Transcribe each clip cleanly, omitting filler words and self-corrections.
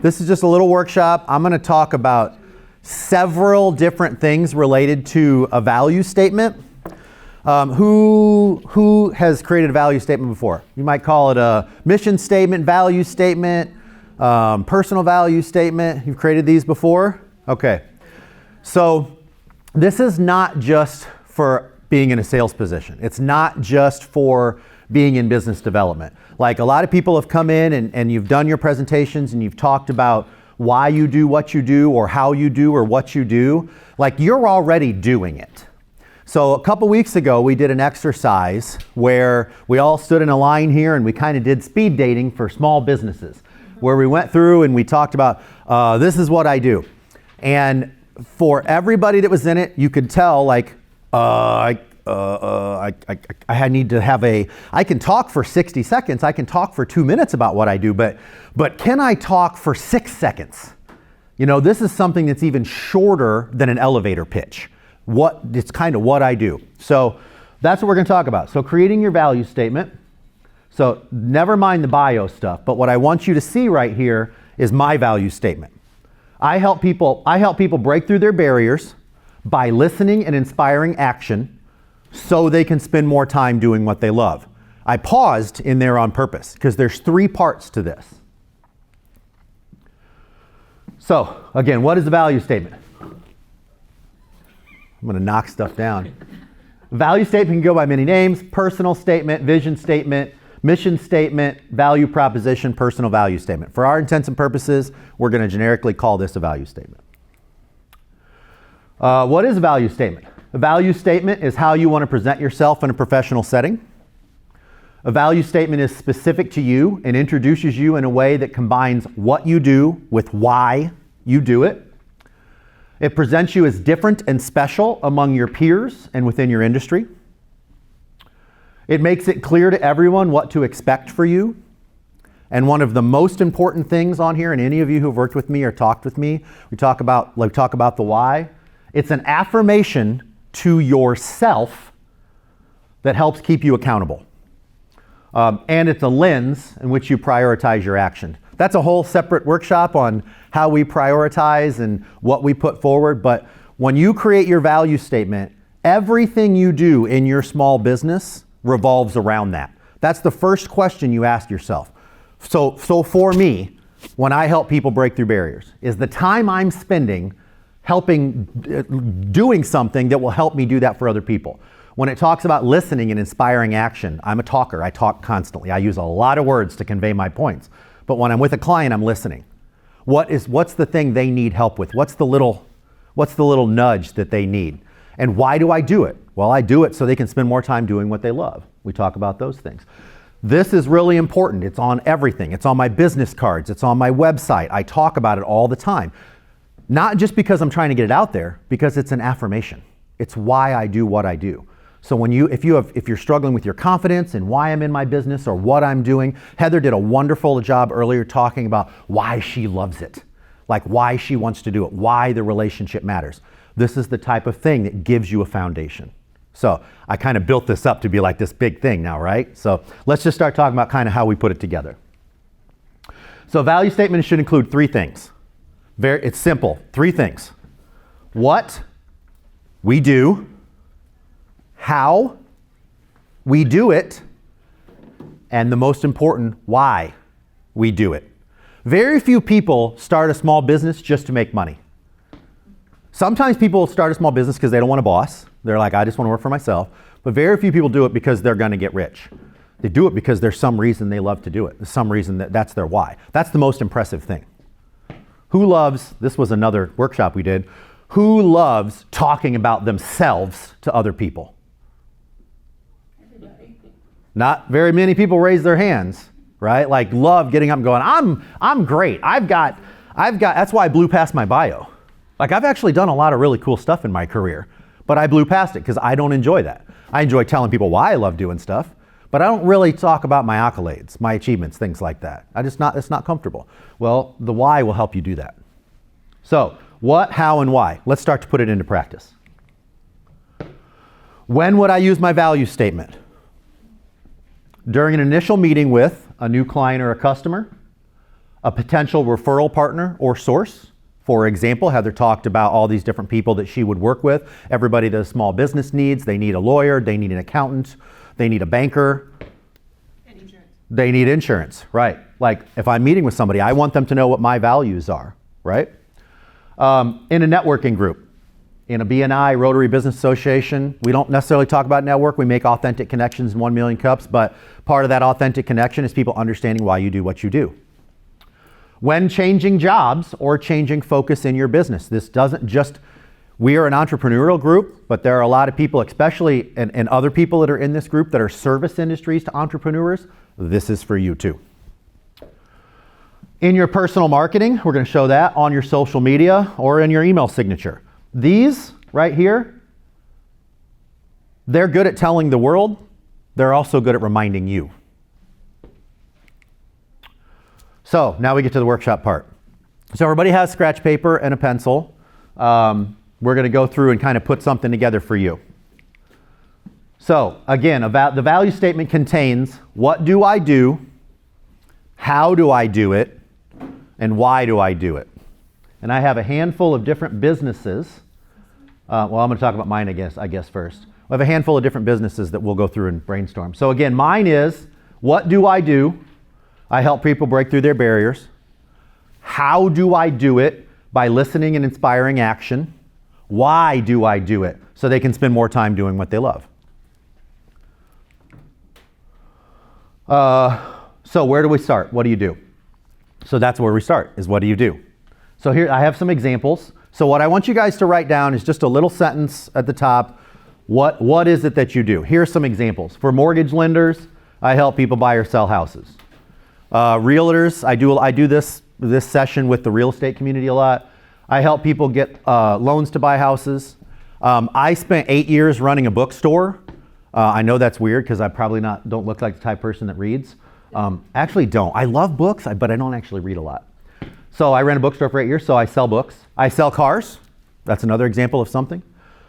This is just a little workshop. I'm going to talk about several different things related to a value statement. Who has created a value statement before? You might call it a mission statement, value statement, personal value statement. You've created these before? Okay. So this is not just for being in a sales position. It's not just for being in business development. Like a lot of people have come in and you've done your presentations and you've talked about why you do what you do or how you do or what you do. Like you're already doing it. So a couple weeks ago, we did an exercise where we all stood in a line here and we kind of did speed dating for small businesses, where we went through and we talked about, this is what I do. And for everybody that was in it, you could tell like, I need to have I can talk for 60 seconds, I can talk for 2 minutes about what I do, but can I talk for 6 seconds? You know, this is something that's even shorter than an elevator pitch. It's kind of what I do. So that's what we're going to talk about. So creating your value statement. So never mind the bio stuff, but what I want you to see right here is my value statement. I help people break through their barriers by listening and inspiring action so they can spend more time doing what they love. I paused in there on purpose because there's 3 parts to this. So again, what is the value statement? I'm going to knock stuff down. Value statement can go by many names: personal statement, vision statement, mission statement, value proposition, personal value statement. For our intents and purposes, we're going to generically call this a value statement. What is a value statement? A value statement is how you want to present yourself in a professional setting. A value statement is specific to you and introduces you in a way that combines what you do with why you do it. It presents you as different and special among your peers and within your industry. It makes it clear to everyone what to expect for you. And one of the most important things on here, and any of you who've worked with me or talked with me, we talk about the why. It's an affirmation to yourself that helps keep you accountable. And it's a lens in which you prioritize your action. That's a whole separate workshop on how we prioritize and what we put forward. But when you create your value statement, everything you do in your small business revolves around that. That's the first question you ask yourself. So for me, when I help people break through barriers, is the time I'm spending doing something that will help me do that for other people. When it talks about listening and inspiring action, I'm a talker. I talk constantly. I use a lot of words to convey my points. But when I'm with a client, I'm listening. What's the thing they need help with? What's the little nudge that they need? And why do I do it? Well, I do it so they can spend more time doing what they love. We talk about those things. This is really important. It's on everything. It's on my business cards. It's on my website. I talk about it all the time. Not just because I'm trying to get it out there, because it's an affirmation. It's why I do what I do. So if you're struggling with your confidence and why I'm in my business or what I'm doing, Heather did a wonderful job earlier talking about why she loves it, like why she wants to do it, why the relationship matters. This is the type of thing that gives you a foundation. So I kind of built this up to be like this big thing now, right? So let's just start talking about kind of how we put it together. So value statement should include 3 things. It's simple, 3 things. What we do, how we do it, and the most important, why we do it. Very few people start a small business just to make money. Sometimes people start a small business because they don't want a boss. They're like, I just want to work for myself. But very few people do it because they're going to get rich. They do it because there's some reason they love to do it. There's some reason that's their why. That's the most impressive thing. This was another workshop we did, who loves talking about themselves to other people? Everybody. Not very many people raise their hands, right? Like love getting up and going, I'm great. I've got, that's why I blew past my bio. Like I've actually done a lot of really cool stuff in my career, but I blew past it because I don't enjoy that. I enjoy telling people why I love doing stuff, but I don't really talk about my accolades, my achievements, things like that. It's not comfortable. Well, the why will help you do that. So, what, how, and why? Let's start to put it into practice. When would I use my value statement? During an initial meeting with a new client or a customer, a potential referral partner or source. For example, Heather talked about all these different people that she would work with. Everybody that a small business needs. They need a lawyer, they need an accountant, they need a banker. And insurance. They need insurance, right? Like if I'm meeting with somebody, I want them to know what my values are, right? In a networking group, in a BNI, Rotary Business Association, we don't necessarily talk about network. We make authentic connections in 1 million cups, but part of that authentic connection is people understanding why you do what you do. When changing jobs or changing focus in your business, this doesn't just, we are an entrepreneurial group, but there are a lot of people, especially, and other people that are in this group that are service industries to entrepreneurs. This is for you too. In your personal marketing, we're going to show that on your social media or in your email signature. These right here, they're good at telling the world. They're also good at reminding you. So now we get to the workshop part. So everybody has scratch paper and a pencil. We're going to go through and kind of put something together for you. So again, the value statement contains what do I do, how do I do it, and why do I do it. And I have a handful of different businesses. Well, I'm going to talk about mine, I guess first. I have a handful of different businesses that we'll go through and brainstorm. So again, mine is what do I do? I help people break through their barriers. How do I do it? By listening and inspiring action. Why do I do it? So they can spend more time doing what they love. So where do we start? What do you do? So that's where we start, is what do you do? So here I have some examples. So what I want you guys to write down is just a little sentence at the top. What is it that you do? Here's some examples. For mortgage lenders, I help people buy or sell houses. Realtors, I do this session with the real estate community a lot. I help people get loans to buy houses. I spent 8 years running a bookstore. I know that's weird because I probably don't look like the type of person that reads. Actually don't. I love books, but I don't actually read a lot. So I ran a bookstore for 8 years, so I sell books. I sell cars. That's another example of something.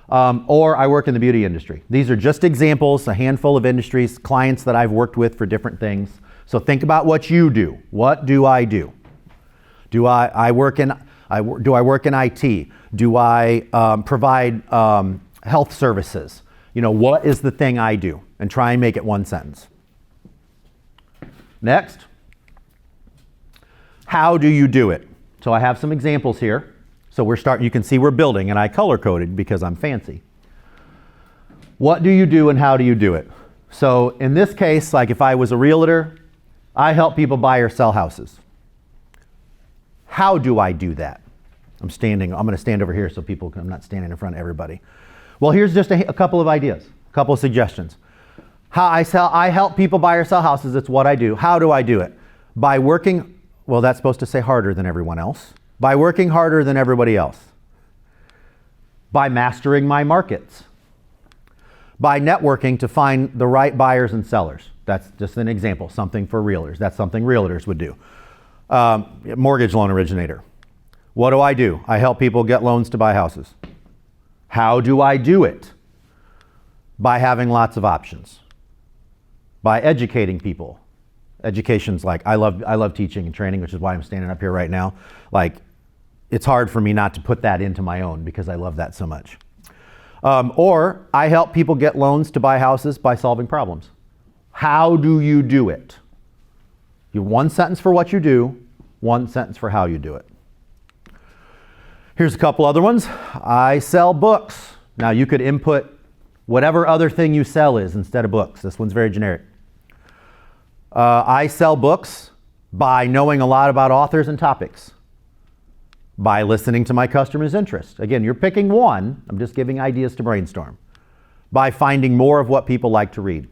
Or I work in the beauty industry. These are just examples, a handful of industries, clients that I've worked with for different things. So think about what you do. What do I do? Do I work in IT? Do I provide health services? You know, what is the thing I do? And try and make it one sentence. Next. How do you do it? So I have some examples here. So you can see we're building, and I color coded because I'm fancy. What do you do and how do you do it? So in this case, like if I was a realtor, I help people buy or sell houses. How do I do that? I'm going to stand over here so I'm not standing in front of everybody. Well, here's just a couple of ideas, a couple of suggestions. How I help people buy or sell houses. It's what I do. How do I do it? By working, well, that's supposed to say harder than everyone else. By working harder than everybody else. By mastering my markets. By networking to find the right buyers and sellers. That's just an example, something for realtors. That's something realtors would do. Mortgage loan originator. What do? I help people get loans to buy houses. How do I do it? By having lots of options. By educating people. Education's like, I love teaching and training, which is why I'm standing up here right now. Like, it's hard for me not to put that into my own because I love that so much. Or I help people get loans to buy houses by solving problems. How do you do it? You have one sentence for what you do, one sentence for how you do it. Here's a couple other ones. I sell books. Now you could input whatever other thing you sell is instead of books. This one's very generic. I sell books by knowing a lot about authors and topics. By listening to my customers' interest. Again, you're picking one. I'm just giving ideas to brainstorm. By finding more of what people like to read.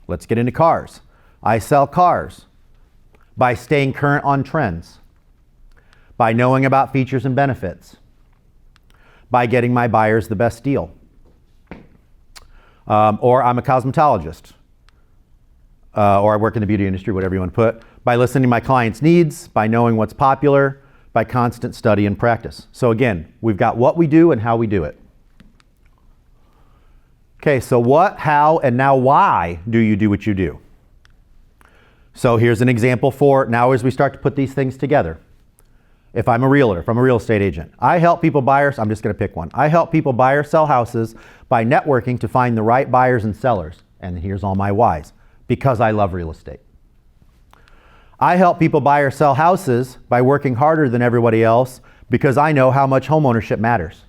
Let's get into cars. I sell cars. By staying current on trends. By knowing about features and benefits. By getting my buyers the best deal. Or I'm a cosmetologist. Or I work in the beauty industry, whatever you want to put. By listening to my clients' needs. By knowing what's popular. By constant study and practice. So again, we've got what we do and how we do it. Okay, so what, how, and now why do you do what you do? So here's an example for now as we start to put these things together. If I'm a realtor, if I'm a real estate agent, I help people buy or, I'm just going to pick one. I help people buy or sell houses by networking to find the right buyers and sellers. And here's all my whys. Because I love real estate. I help people buy or sell houses by working harder than everybody else because I know how much homeownership matters.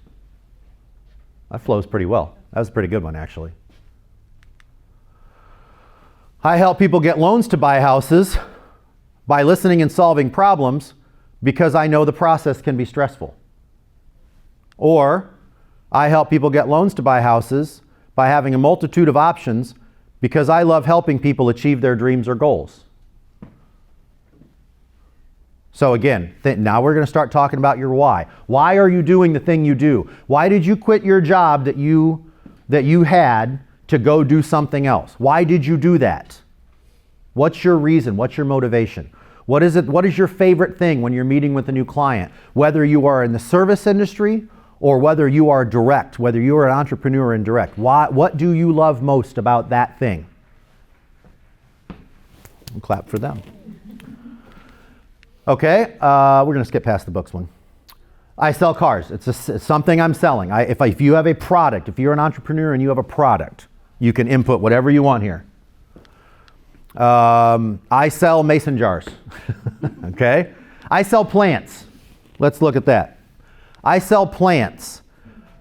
That flows pretty well. That was a pretty good one, actually. I help people get loans to buy houses by listening and solving problems because I know the process can be stressful. Or I help people get loans to buy houses by having a multitude of options because I love helping people achieve their dreams or goals. So again, now we're going to start talking about your why. Why are you doing the thing you do? Why did you quit your job that you had to go do something else? Why did you do that? What's your reason? What's your motivation? What is your favorite thing when you're meeting with a new client? Whether you are in the service industry or whether you are direct, whether you are an entrepreneur in direct. What do you love most about that thing? And clap for them. Okay, we're going to skip past the books one. I sell cars. It's something I'm selling. If you have a product, if you're an entrepreneur and you have a product, you can input whatever you want here. I sell mason jars. Okay? I sell plants. Let's look at that. I sell plants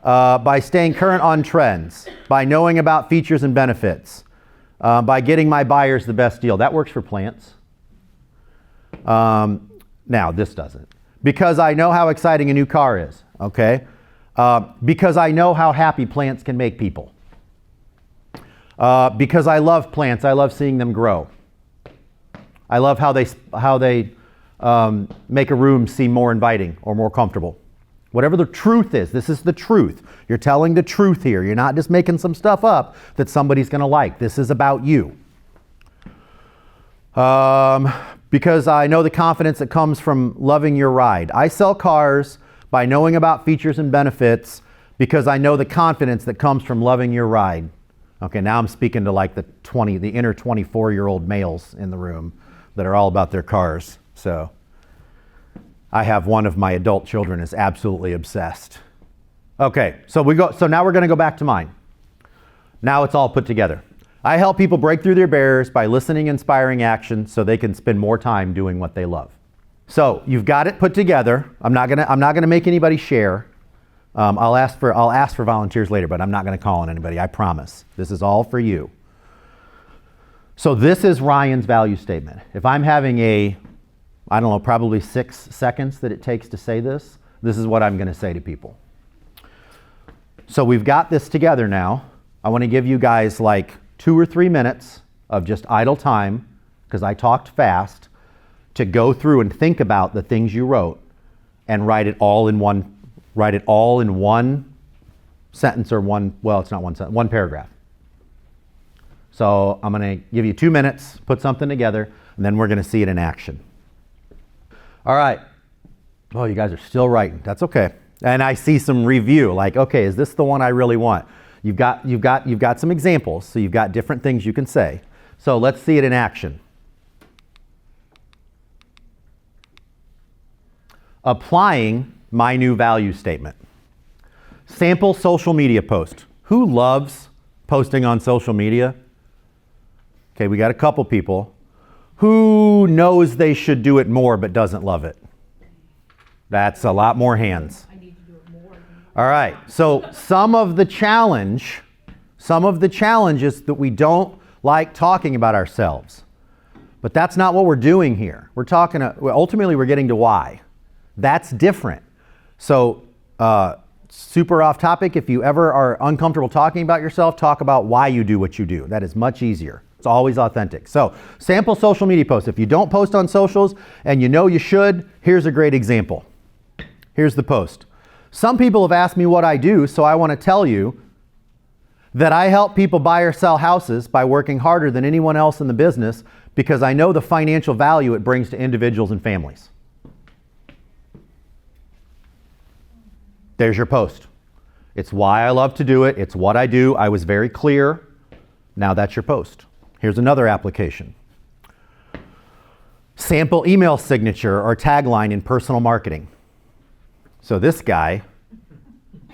by staying current on trends, by knowing about features and benefits, by getting my buyers the best deal. That works for plants. Now, this doesn't. Because I know how exciting a new car is. Okay? Because I know how happy plants can make people. Because I love plants, I love seeing them grow. I love how they make a room seem more inviting or more comfortable. Whatever the truth is, this is the truth. You're telling the truth here. You're not just making some stuff up that somebody's going to like. This is about you. Because I know the confidence that comes from loving your ride. I sell cars by knowing about features and benefits because I know the confidence that comes from loving your ride. Okay, now I'm speaking to like the inner 24-year-old males in the room that are all about their cars. So I have one of my adult children is absolutely obsessed. Okay, so now we're going to go back to mine. Now it's all put together. I help people break through their barriers by listening, inspiring action so they can spend more time doing what they love. So you've got it put together. I'm not gonna make anybody share. I'll ask for volunteers later, but I'm not going to call on anybody. I promise. This is all for you. So this is Ryan's value statement. If I'm having probably 6 seconds that it takes to say this, this is what I'm going to say to people. So we've got this together now. I want to give you guys like 2 or 3 minutes of just idle time, because I talked fast, to go through and think about the things you wrote and write it all in one sentence or one paragraph. So I'm going to give you 2 minutes, put something together, and then we're going to see it in action. All right. Oh, you guys are still writing. That's okay. And I see some review, like, okay, is this the one I really want? You've got some examples, so you've got different things you can say. So let's see it in action. Applying my new value statement. Sample social media post. Who loves posting on social media? Okay, we got a couple people. Who knows they should do it more but doesn't love it? That's a lot more hands. I need to do it more. All right, so some of the challenge is that we don't like talking about ourselves. But that's not what we're doing here. Ultimately we're getting to why. That's different. So, super off topic, if you ever are uncomfortable talking about yourself, talk about why you do what you do. That is much easier. It's always authentic. So, sample social media posts. If you don't post on socials and you know you should, here's a great example. Here's the post. Some people have asked me what I do, so I want to tell you that I help people buy or sell houses by working harder than anyone else in the business because I know the financial value it brings to individuals and families. There's your post. It's why I love to do it. It's what I do. I was very clear. Now that's your post. Here's another application. Sample email signature or tagline in personal marketing. So this guy,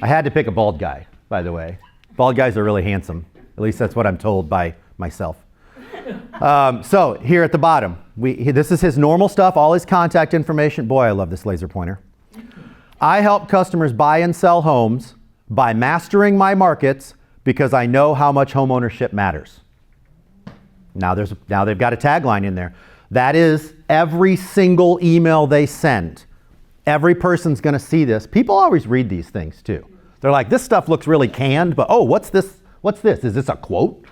I had to pick a bald guy, by the way. Bald guys are really handsome. At least that's what I'm told by myself. So here at the bottom, this is his normal stuff, all his contact information. Boy, I love this laser pointer. I help customers buy and sell homes by mastering my markets because I know how much home ownership matters. Now they've got a tagline in there. That is every single email they send. Every person's going to see this. People always read these things too. They're like, this stuff looks really canned, but oh, what's this? What's this? Is this a quote?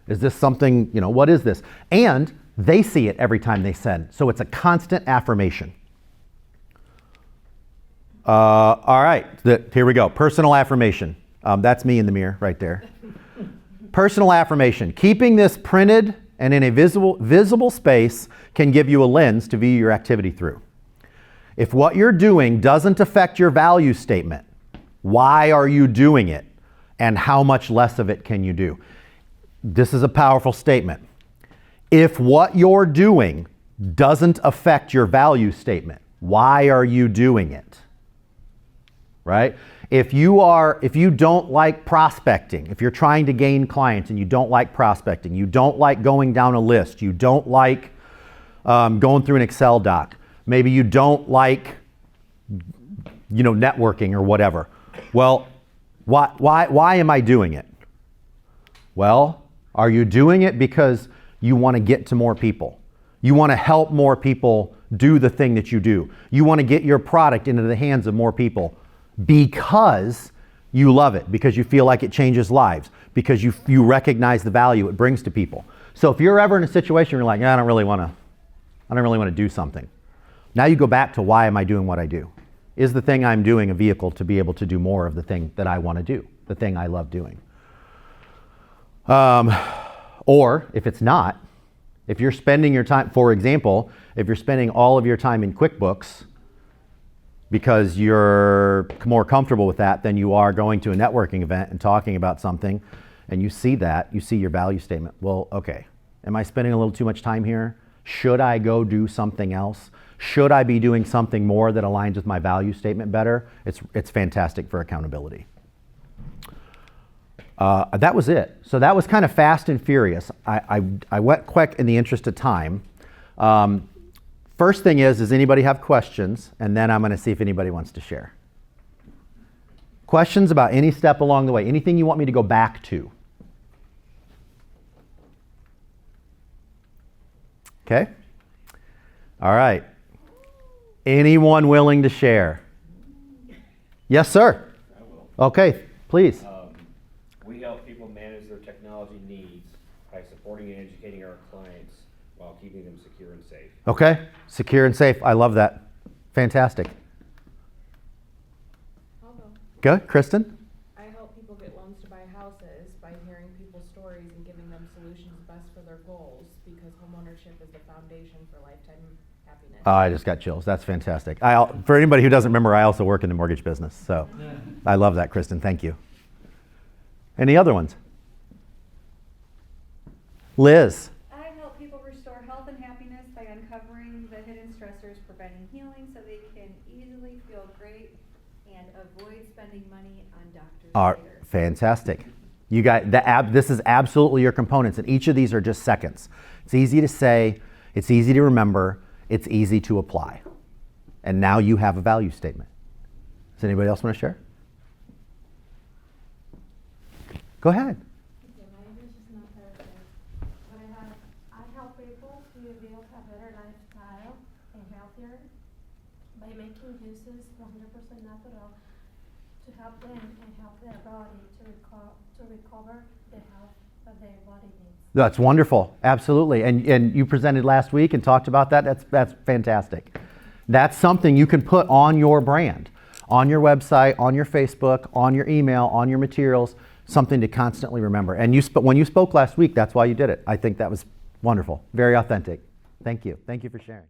Is this something, what is this? And they see it every time they send. So it's a constant affirmation. All right, here we go. Personal affirmation. That's me in the mirror right there. Personal affirmation. Keeping this printed and in a visible space can give you a lens to view your activity through. If what you're doing doesn't affect your value statement, why are you doing it? And how much less of it can you do? This is a powerful statement. If what you're doing doesn't affect your value statement, why are you doing it? Right? If you don't like prospecting, if you're trying to gain clients and you don't like prospecting, you don't like going down a list, you don't like going through an Excel doc, maybe you don't like networking or whatever. Well, why am I doing it? Well, are you doing it because you want to get to more people? You want to help more people do the thing that you do. You want to get your product into the hands of more people because you love it, because you feel like it changes lives, because you recognize the value it brings to people. So if you're ever in a situation where you're like, I don't really want to do something. Now you go back to, why am I doing what I do? Is the thing I'm doing a vehicle to be able to do more of the thing that I want to do, the thing I love doing? Or if it's not, if you're spending your time, for example, if you're spending all of your time in QuickBooks because you're more comfortable with that than you are going to a networking event and talking about something, and you see your value statement. Well, okay, am I spending a little too much time here? Should I go do something else? Should I be doing something more that aligns with my value statement better? It's fantastic for accountability. That was it. So that was kind of fast and furious. I went quick in the interest of time. First thing is, does anybody have questions? And then I'm going to see if anybody wants to share. Questions about any step along the way? Anything you want me to go back to? Okay. All right. Anyone willing to share? Yes, sir. I will. Okay, please. We help people manage their technology needs by supporting and educating our clients while keeping them secure and safe. Okay, secure and safe. I love that. Fantastic. I'll go. Good, Kristen? I help people get loans to buy houses by hearing people's stories and giving them solutions best for their goals, because homeownership is the foundation for lifetime happiness. I just got chills. That's fantastic. For anybody who doesn't remember, I also work in the mortgage business. So I love that, Kristen. Thank you. Any other ones? Liz? I help people restore health and happiness by uncovering the hidden stressors, preventing healing so they can easily feel great and avoid spending money on doctors later. Fantastic. You got this is absolutely your components, and each of these are just seconds. It's easy to say, it's easy to remember, it's easy to apply. And now you have a value statement. Does anybody else want to share? Go ahead. Okay, my English is not perfect, but I help people to build a better lifestyle and healthier by making juices 100% natural to help them and help their body to recover the health that their body needs. That's wonderful. Absolutely. And you presented last week and talked about that. That's fantastic. That's something you can put on your brand, on your website, on your Facebook, on your email, on your materials. Something to constantly remember. And when you spoke last week, that's why you did it. I think that was wonderful. Very authentic. Thank you. Thank you for sharing.